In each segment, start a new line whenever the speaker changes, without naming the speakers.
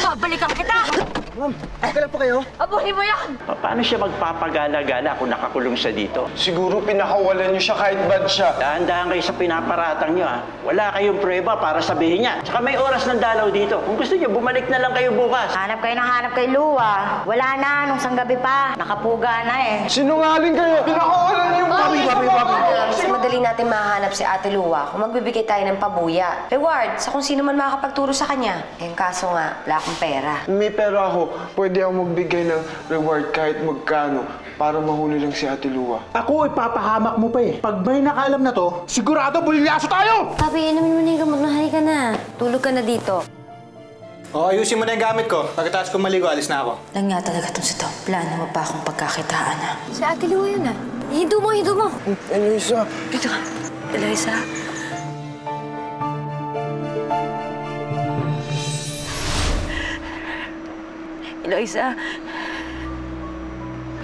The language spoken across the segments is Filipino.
Babalikan kita!
Ma'am, okay lang po kayo?
Abuhin mo yan!
Paano siya magpapagala-gala kung nakakulong siya dito?
Siguro pinakawalan niyo siya kahit bad siya.
Dahan-dahan kayo sa pinaparatang niyo, ha? Wala kayong prueba para sabihin niya. Tsaka may oras ng dalaw dito. Kung gusto niyo, bumalik na lang kayo bukas.
Hanap kayo ng hanap kay Luwa. Wala na, nung sanggabi pa. Nakapuga na eh.
Sinungaling kayo! Pinakawalan niyo!
Papi!
Mas madali natin mahanap si Ate Luwa kung magbibigay tayo ng pabuya. Reward sa kung sino man makakapagturo sa kanya. Eh, kaso nga, wala akong pera.
May pera ako. Pwede ako magbigay ng reward kahit magkano para mahuli lang si Ate Luwa.
Ako, ipapahamak mo pa eh. Pag may nakaalam na to, sigurado bulyaso tayo!
Papi, inumin mo na yung gamot na. Halika na. Tulog ka na dito.
O, ayusin mo na yung gamit ko. Pagkatapos ko maligo, alis na ako.
Lang nga talaga itong si Tom. Plano mo pa akong pagkakitaan ha.
Si Ate Luwa yun ah. Hindu mo, hindu mo.
Eloisa!
Dito ka. Eloisa.
Eloisa,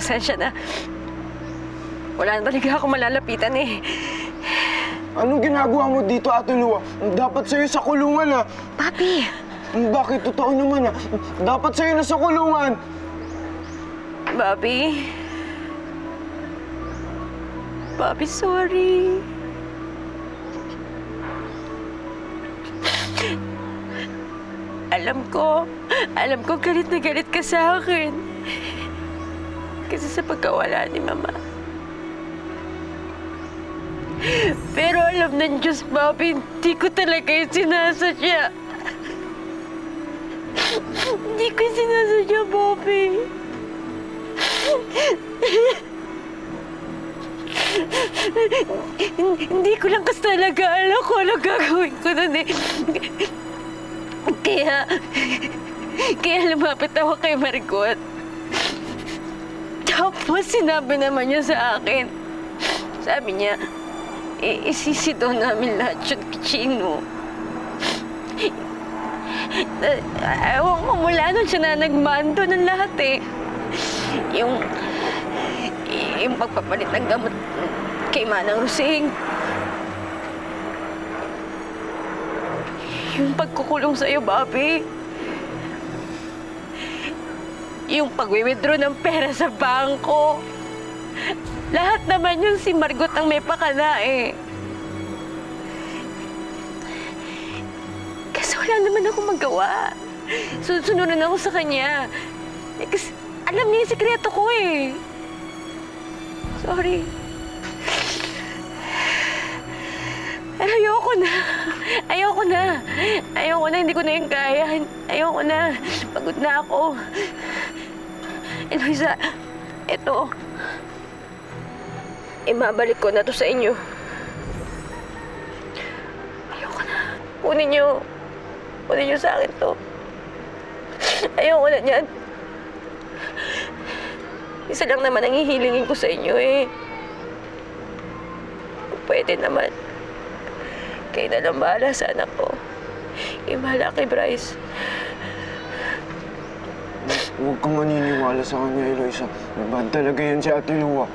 pasensya na. Wala na talaga ako malalapitan eh.
Anong ginagawa mo dito, Ate Luwa? Dapat sa'yo sa kulungan, ha?
Papi!
Bakit? Totoo naman, ha? Dapat sa'yo na sa kulungan.
Papi. Papi, sorry. Alam ko galit na galit ka sa akin. Kasi sa pagkawala ni Mama. Pero alam ng Diyos, Papi, hindi ko talaga yung sinasadya. Hindi ko yung sinasadya, Papi. Hindi ko lang kasi talaga alam kung ano gagawin ko nun eh. Kaya lumapit ako kay Margot. Tapos sinabi naman niya sa akin. Sabi niya, isisi daw namin lahat yung kichino. Ewan ko mula nun siya na nagmando ng lahat eh. Yung pagpapalit ng gamot kay Manang Rusing. Yung pagkukulong sa'yo, Bobby. Yung pag-withdraw ng pera sa bangko. Lahat naman yung si Margot ang may pakana eh. Kasi wala naman ako magawa. Susunod ako sa kanya. Kasi alam niya yung sikreto ko eh. Sorry. Pero ayoko na, hindi ko na yung kaya. Ayoko na, pagod na ako. Eloisa, eto. Ibabalik ko na to sa inyo. Ayoko na. Kunin niyo sa akin to. Ayoko na niyan. Isa lang naman ang hihilingin ko sa inyo eh. Kung pwede naman. Kayo na lang bahala sa anak ko. Bahala kay Bryce.
Huwag kang maniniwala sa kanya, Eloisa. Bad talaga yan si Ate Luwa.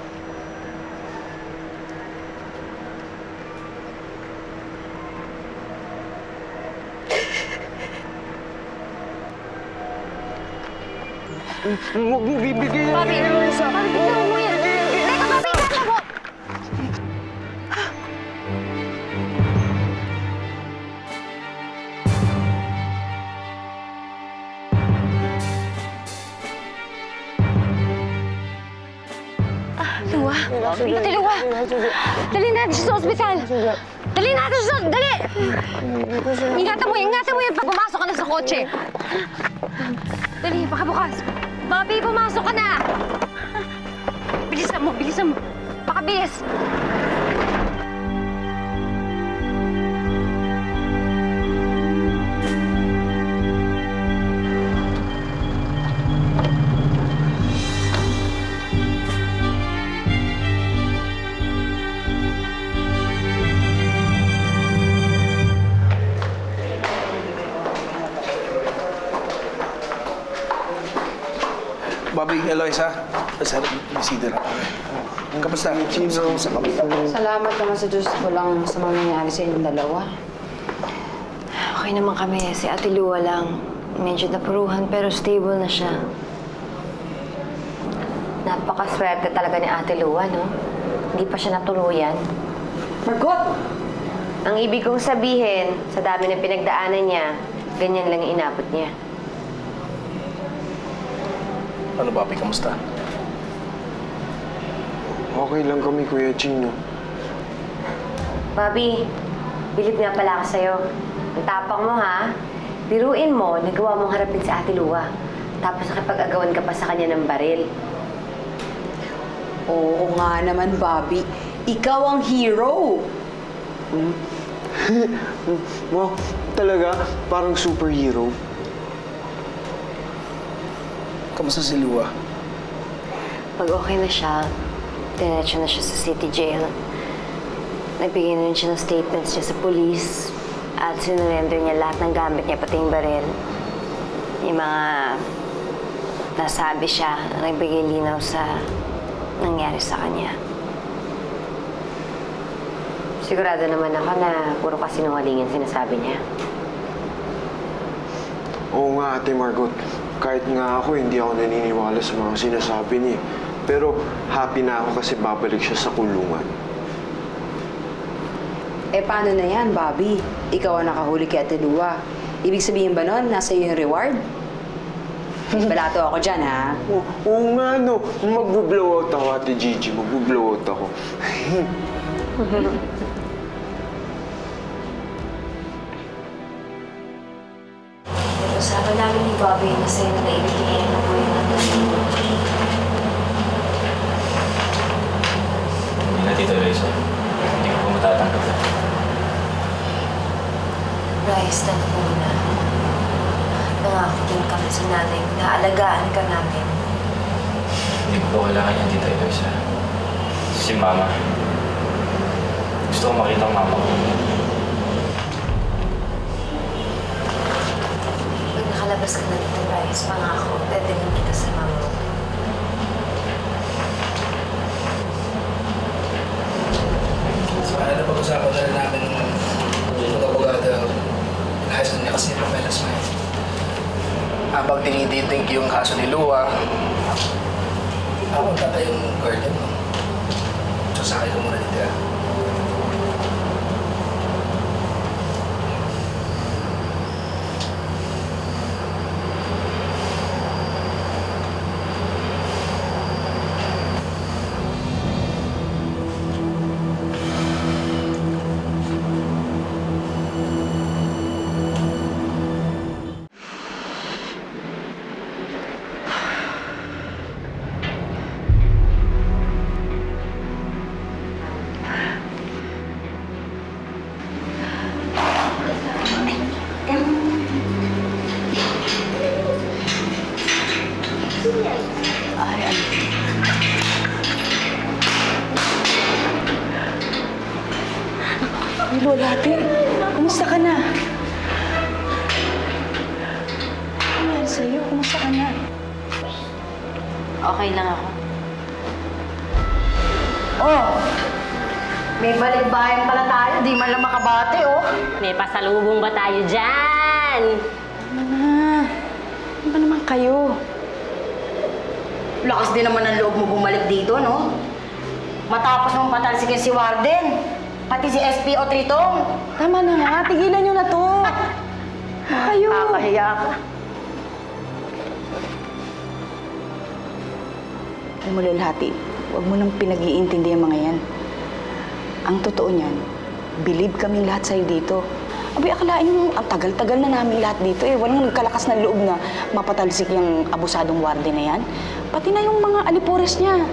Huwag mo bibigay yan, Eloisa.
Papi, bigyan mo yan. Teka, Papi, teka mo. Luwa. Ate Luwa. Dali natin siya sa ospital. Dali natin siya. Dali! Ingatan mo yan pag pumasok ka na sa kotse. Dali, baka bukas. Bobby, pumasok ka na! Bilisan mo. Baka bilis.
Bobby, Eloisa. Bisita na. Kamusta?
Salamat naman sa Diyos. Walang masamang nangyari sa inyong dalawa. Okay naman kami. Si Ate Luwa lang. Medyo napuruhan pero stable na siya. Napakaswerte talaga ni Ate Lua, no? Hindi pa siya natuluyan.
Margot!
Ang ibig kong sabihin, sa dami ng pinagdaanan niya, ganyan lang yung inabot niya.
Ano, Bobby? Kamusta?
Okay lang kami, Kuya Chino.
Bobby, bilib nga pala ako sa'yo. Ang tapang mo, ha? Biruin mo, nagawa mong harapin si Ate Lua. Tapos nakipag-agawan ka pa sa kanya ng baril.
Oo nga naman, Bobby. Ikaw ang hero.
Wow, talaga? Parang superhero.
Kamusta si Lua?
Pag okay na siya, diretso na siya sa city jail. Nagbigay na rin siya ng statements niya sa police at sinurrender niya lahat ng gamit niya, pati yung baril. Yung mga nasabi siya, nagbigay linaw sa nangyari sa kanya. Sigurado naman ako na puro kasinungalingan sinasabi niya.
Oo nga, Ate Margot. Kahit nga ako, hindi ako naniniwala sa mga sinasabi niya. Pero happy na ako kasi babalik siya sa kulungan.
Eh, paano na yan, Bobby? Ikaw ang nakahuli kay Ate Lua. Ibig sabihin ba nun, nasa iyo yung reward? Balato ako dyan, ha?
Oo nga, no. Mag-blow out ako, Ate Gigi. Mag-blow out ako.
Usapan namin ni Bobby na sa'yo na naibigay na po yung
Hindi na, Tito Loisa. Hindi ko po matatanggap.
Bryce, tanong mo na. Nangako din kami sa nanay na alagaan ka namin.
Hindi ko po kailangan yan, Tito Loisa. Si Mama. Gusto ko makita ang mama ko.
Pag nakalabas ka na dito, Bryce, pangako, dadalhin kita sa mama mo.
So, na pag-usapan na rin namin ng abogado. Inayos na niya kasi yung papeles mo. Habang tinididig yung kaso ni Lua, ako tatay yung guardian mo. So, sa akin ka muna dito.
Ay, Lola, ate. Kumusta ka na? Ano nangyari sa'yo? Kumusta ka na?
Okay lang ako.
Oh! May balikbayan pala tayo. Di man lang makabate, oh.
May pasalubong ba tayo dyan?
Ano ba naman kayo?
Lakas din naman ang loob mo bumalik dito, no? Matapos mong patalsikin si Warden. Pati si SPO Tritong.
Tama na nga. Tigilan nyo na to. Kayo.
Kakahiya ka.
Alam mo, Lolhati, huwag mo nang pinag-iintindi ang mga yan. Ang totoo niyan, believe kaming lahat sa'yo dito. Abi, akalain mo, ang tagal-tagal na namin lahat dito eh. Walang nagkalakas na loob na mapatalsik yung abusadong warden na yan. Pati na yung mga alipores niya.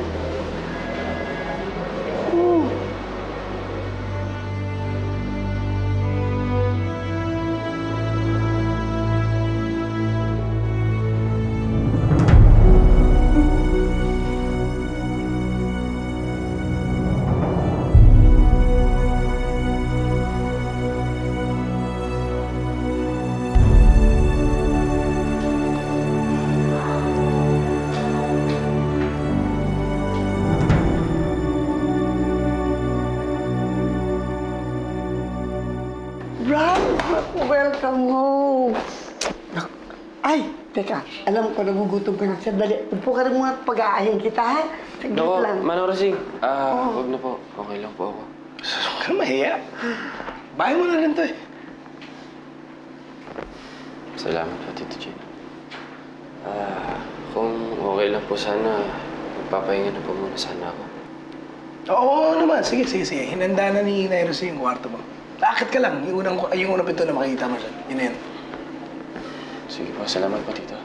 Welcome home.
Ay, teka. Alam ko, nagugutom ka na. Sandali. Upo ka rin muna at pag-aahin kita, ha? Saglit
Naku,
lang.
Manong Rosing. Huwag na po. Okay lang po ako.
Huwag ka na mahiya. Bahay mo na rin to eh.
Salamat po, Tito Gino. Kung okay lang po sana, magpapahinga na po muna sana ako.
Oo naman. Sige. Hinanda na ni Inay Rosy yung kwarto mo. Lakit ka lang. Yung unang pinto na makikita mo dyan. Yun na yun.
Sige po, salamat po, Tito.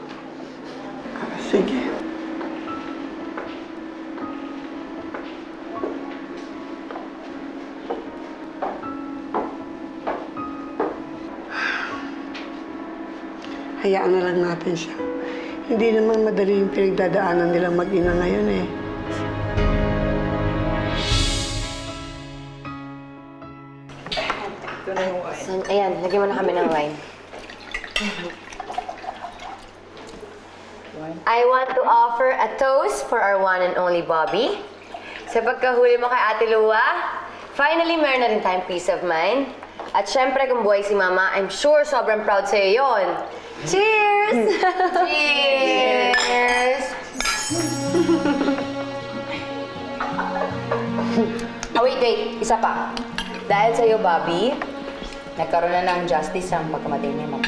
Sige. Hayaan na lang natin siya. Hindi naman madali yung pinagdadaanan nilang mag-ina ngayon eh.
Ayan, lagyan mo na kami ng wine. I want to offer a toast for our one and only Bobby. Sa pagkahuli mo kay Ate Lua, finally meron na rin tayong peace of mind. At syempre, kung buhay si Mama, I'm sure sobrang proud sa'yo yon. Cheers! Cheers! Wait. Isa pa. Dahil sa'yo, Bobby, nagkaroon na ng justice ang pagkamatay ni Mama.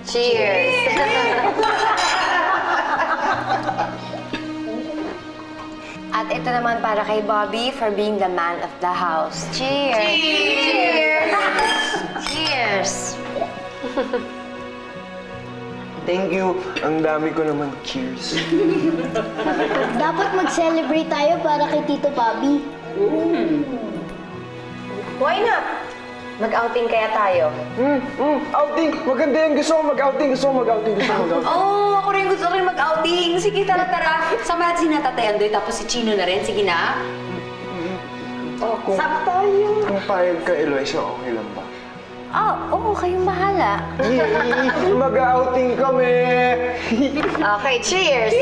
Cheers! At ito naman para kay Bobby for being the man of the house. Cheers! Cheers! Cheers!
Thank you. Ang dami ko naman. Cheers.
Dapat mag-celebrate tayo para kay Tito Bobby.
Why not? Mag-outing kaya tayo.
Outing! Maganda yan. Gusto ko mag-outing.
Oo, ako rin gusto ko rin mag-outing. Sige, tara. Sama natin si Tatay Andoy, tapos si Chino na rin. Sige na.
Sakto tayo. Kung payag ka, Eloisa, okay lang ba?
Oo, kayong bahala.
Mag-outing kami!
Okay, cheers!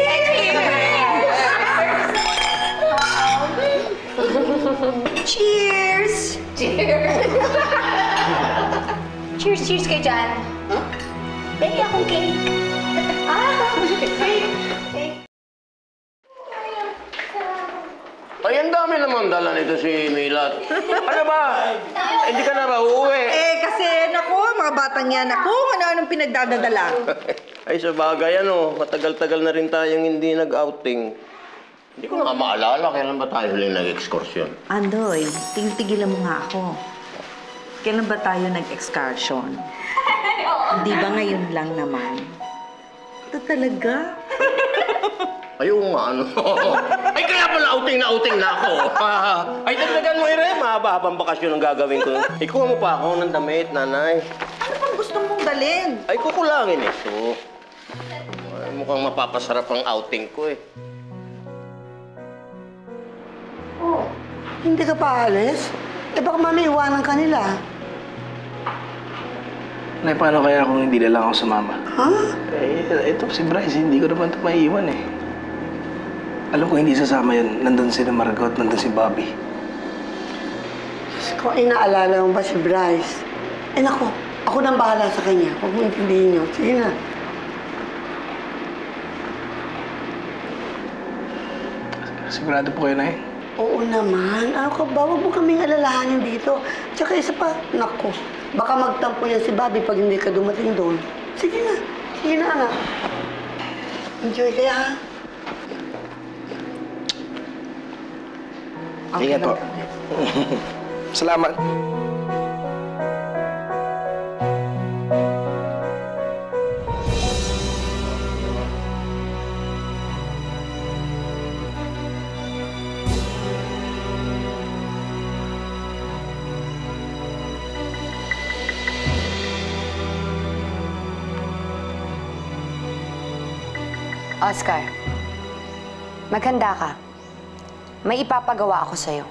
Cheers! Cheers kay Jan.
Pwede akong cake.
Ay, ang dami naman dala nito si Milat. Ano ba? Hindi ka na raw uuwi.
Kasi, naku, mga batang yan, naku, ano-anong pinagdadadala.
Ay, sa bagay, matagal-tagal na rin tayong hindi nag-outing. Hindi ko na nga maalala kailan ba tayo huling nag-excursion.
Andoy, tingtigilan mo nga ako. Kailan ba tayo nag-excursion? Hindi ba ngayon lang naman? Ito talaga?
Ayun nga, Ay, kaya pala outing na ako. Ay, dagdagan mo, Ire. Mahaba-habang bakasyon ang gagawin ko. Ikuha mo pa ako ng damit, nanay.
Ano bang gusto mong dalhin?
Ay, kukulangin ito. Ay, mukhang mapapasarap ang outing ko eh.
Oh, hindi ka pa alis? Baka mami iwanan ka nila.
Nay, paano kaya kung hindi na lang ako sumama?
Ha?
Ito si Bryce, hindi ko naman ito maiiwan eh. Alam ko hindi sasama yun. Nandun si Margot, nandun si Bobby.
Diyos ko, inaalala mo ba si Bryce? Naku, ako nang bahala sa kanya. Huwag mo intindihin niyo. Sige na.
Sigurado po kayo, Nay?
Oo naman. Ano ka ba? Huwag mo kaming alalahanin dito. Tsaka isa pa, naku, baka magtampo yan si Bobby pag hindi ka dumating doon. Sige na. Sige na, anak. Enjoy kaya, ha?
Ingat po. Salamat.
Oscar, maghanda ka. May ipapagawa ako sa'yo.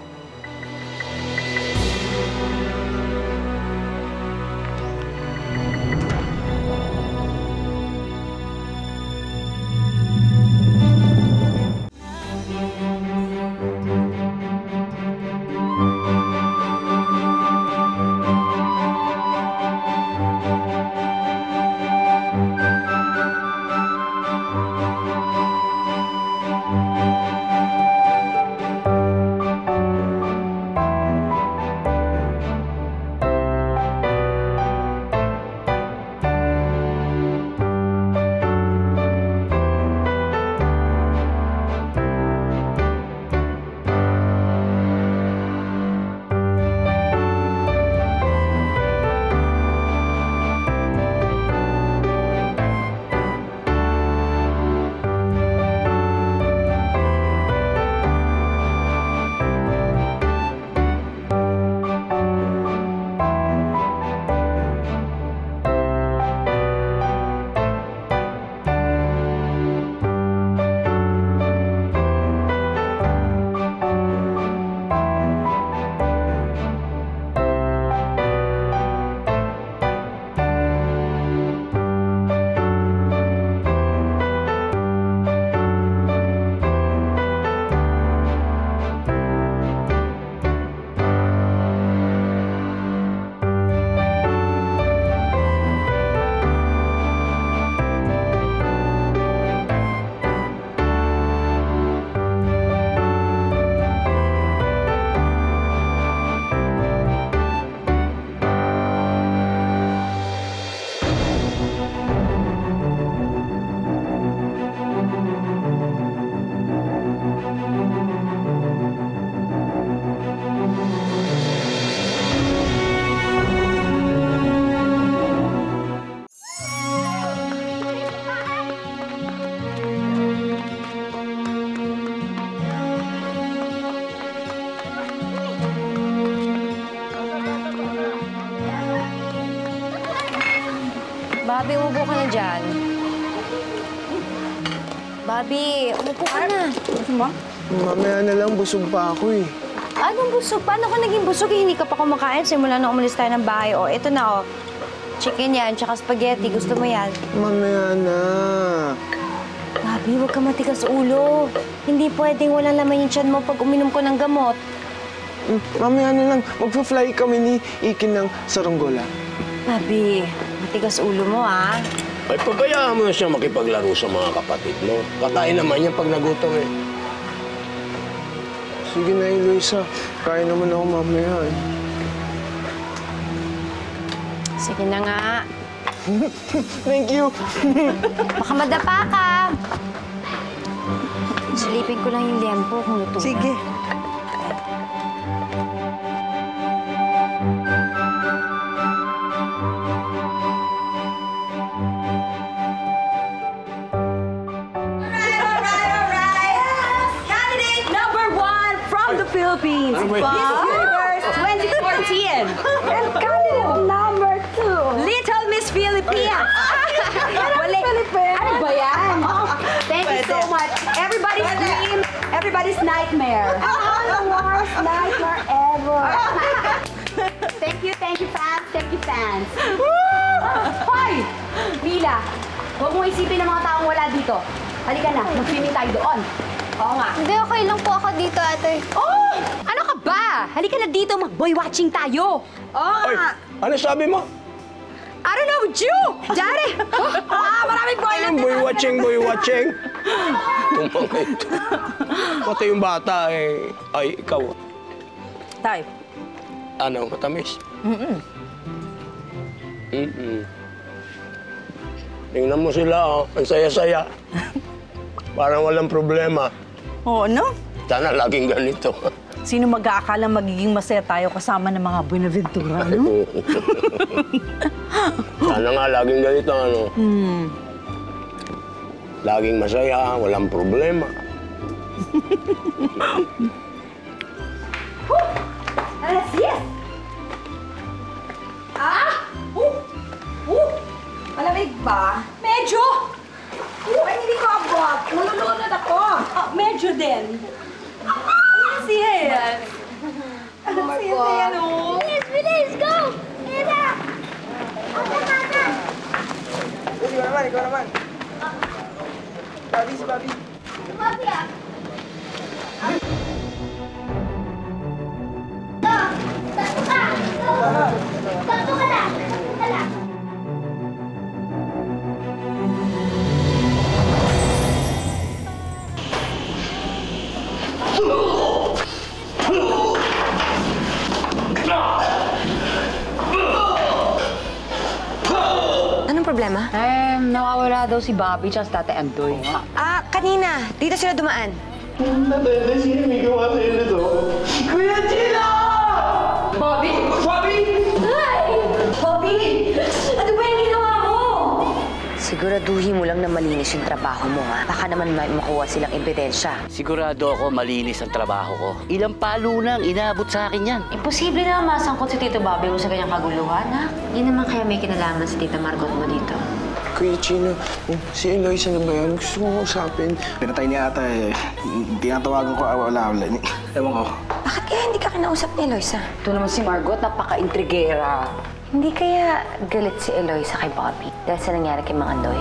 Bobby, umupo ka na dyan. Bobby, umupo ka na.
Mamaya na lang, busog pa ako eh.
Anong busog? Paano ka naging busog? Hindi ka pa kumakain simula na umalis tayo ng bahay. O, ito na, o. Chicken yan, tsaka spaghetti. Gusto mo yan?
Mamaya na.
Bobby, huwag ka matigas ulo. Hindi pwedeng walang laman yung tiyan mo pag uminom ko ng gamot.
Mamaya na lang, magpa-fly kami ni Ikin ng Saranggola.
Bobby, matigas ulo mo, ha?
Ay, pagkayaan mo na siya makipaglaro sa mga kapatid mo. Kakain naman yan pag nagutom eh.
Sige na, Eloisa. Kain naman ako mamaya eh.
Sige na nga.
Thank you.
Baka madapa ka. Silipin ko lang yung liempo kung luto na.
Sige.
Candidate number 1 from the Philippines. Miss Universe 2014. And candidate number 2. Little Miss Philippines. Ano ba yan? Thank you so much. Everybody's dream, everybody's nightmare. The worst nightmare ever. Thank you, fans. Thank you, fans. Hoy! Mila, huwag mong isipin ng mga taong wala dito. Halika na, mag-swimming tayo doon. Oo nga.
Hindi, okay lang po ako dito, ate.
Oh! Ano ka ba? Halika na dito, mag-boy watching tayo. Oo nga.
Ano sabi mo?
I don't know, Jew! Daddy! Maraming boy na
Boy watching. Tumangit. Pati yung bata eh. Ay, ikaw.
Tay.
Ano, matamis? Mm-mm. Tingnan mo sila, oh. Ang saya-saya. Parang walang problema.
Oo, no?
Sana laging ganito.
Sino mag-aakala magiging masaya tayo kasama ng mga Buenaventura, no?
Sana nga laging ganito, ano? Laging masaya, walang problema.
Yes! Malamig ba? Medyo! Ay, hindi ko abot. Nalulunod ako. Medyo din. Siya yan. Siya yan, oh.
Bilis! Go! Ina!
Ikaw naman. Bobby, si Bobby.
Bobby, ah! Tato ka! Tato ka na! Tato ka na!
Anong problema?
Nawawala daw si Bobby tsaka si Tate Andoy.
Kanina. Dito sila dumaan.
Natanda, sino may gawa sa'yo na to? Kuya Chila!
Bobby! Bobby! Ay! Bobby! Ano ba yung ginawa mo?
Siguraduhin mo lang na malinis yung trabaho mo, ha? Baka naman may makuha silang ebidensya.
Sigurado ako malinis ang trabaho ko. Ilang palo na ang inaabot sa akin yan.
Imposible naman masangkot si Tito Bobby mo sa ganyang kaguluhan, ha?
Yun naman kaya may kinalaman si Tita Margot mo dito.
Kuya Chino, si Eloisa na ba yan? Gusto kong usapin.
Pinatay niya ata eh. Tinatawagan ko, wala. Ewan ko.
Bakit kaya hindi ka kinausap ni Eloisa?
Ito naman si Margot, napaka-intrigera.
Hindi kaya galit si Eloisa kay Bobby dahil sa nangyari kay Mang Andoy?